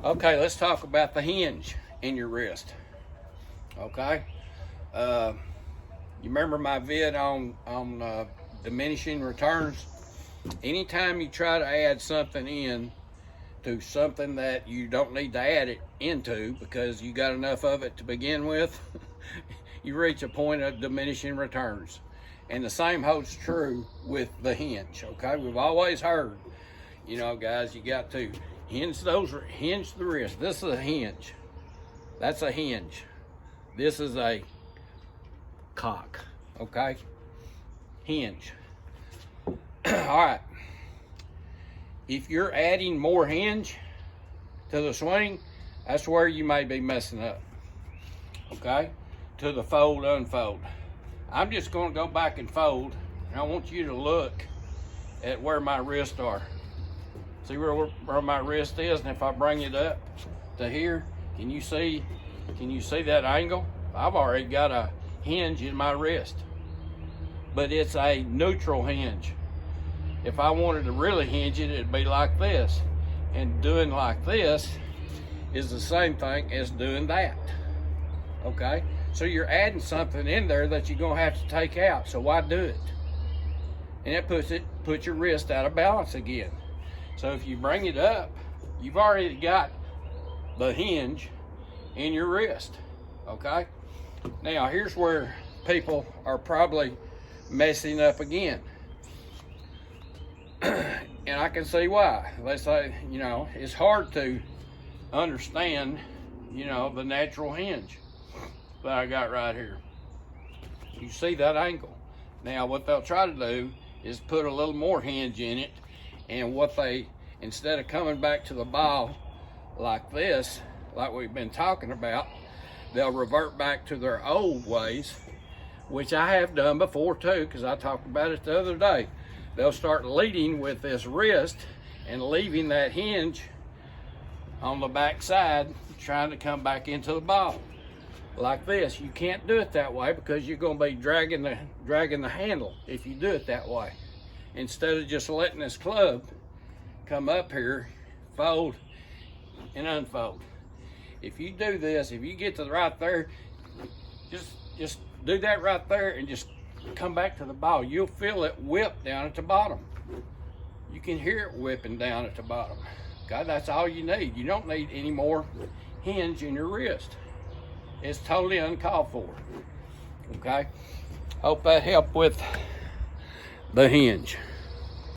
Okay, let's talk about the hinge in your wrist. Okay, you remember my vid on diminishing returns? Anytime you try to add something in to something that you don't need to add it into because you got enough of it to begin with, you reach a point of diminishing returns. And the same holds true with the hinge. Okay, we've always heard, you know, guys, you got to hinge the wrist. This is a hinge. That's a hinge. This is a cock. Okay, hinge. All right. If you're adding more hinge to the swing, that's where you may be messing up. Okay, to the fold, unfold. I'm just going to go back and fold, and I want you to look at where my wrists are. See where my wrist is, and if I bring it up to here, can you see that angle? I've already got a hinge in my wrist, but it's a neutral hinge. If I wanted to really hinge it, it'd be like this, and doing like this is the same thing as doing that. Okay, so you're adding something in there that you're gonna have to take out, so why do it? And it puts your wrist out of balance again. So if you bring it up, you've already got the hinge in your wrist. Okay, now here's where people are probably messing up again. And I can see why. Let's say, you know, it's hard to understand, you know, the natural hinge that I got right here. You see that angle. Now what they'll try to do is put a little more hinge in it, and what they, instead of coming back to the ball like this, like we've been talking about, they'll revert back to their old ways, which I have done before too, because I talked about it the other day. They'll start leading with this wrist and leaving that hinge on the back side, trying to come back into the ball like this. You can't do it that way because you're going to be dragging the handle if you do it that way. Instead of just letting this club come up here, fold and unfold. If you do this, if you get to the right there, just do that right there and just come back to the ball. You'll feel it whip down at the bottom. You can hear it whipping down at the bottom. God, that's all you need. You don't need any more hinge in your wrist. It's totally uncalled for. Okay? Hope that helped with the hinge.